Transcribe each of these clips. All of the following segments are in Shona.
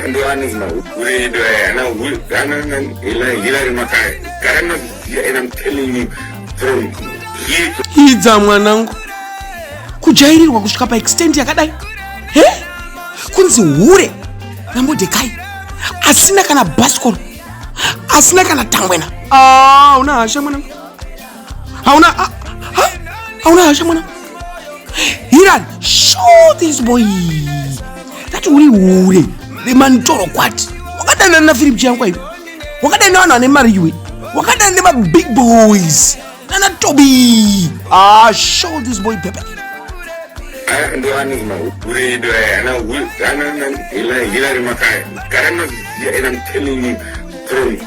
ndo anizma uri do ana will kana ila makai kana and I'm telling you from Hidza mwanangu kujairirwa kusvika pa extent yakadai kunzi hure naModhekai asina kana baskol asina kana tangwena una hasha mwanangu hauna hasha mwanangu Hiran show this boy that uri rimantoro kwati wakadana na Philip Chiangwa hivi wakadana na ane mariwe wakadana na big boys na Toby show this boy pepe ndo anizma uri do ana will kana ila makai kana and I'm telling you from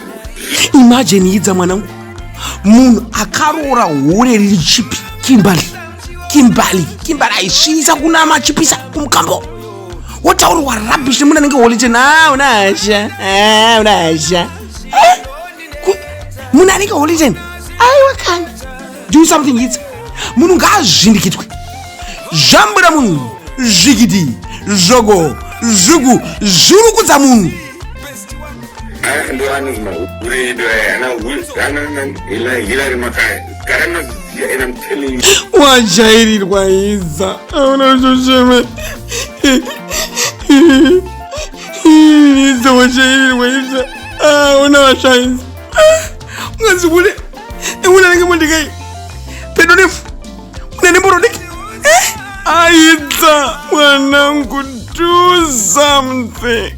imagine Hidza mwanangu munhu akarora hure riri chipi kimbali aisvisa kuna machipisa kumukambo wotaurwa rubbish nemunhu anenge holite una hasha munhu anenge holite aiwa kani do something Hidza munhu ngaazvindikitwe zvambura munhu zvikiti zvogo zvugu zvirukudza munhu ndo anizma uri do ana will kana ila makai kana and I'm telling you wajairirwa Hidza auna zvosheme Hidza wajairirwa Hidza auna washainza ungazibule emuna nenge Modhekai pedo nefu una nemborodeki Hidza mwanangu do something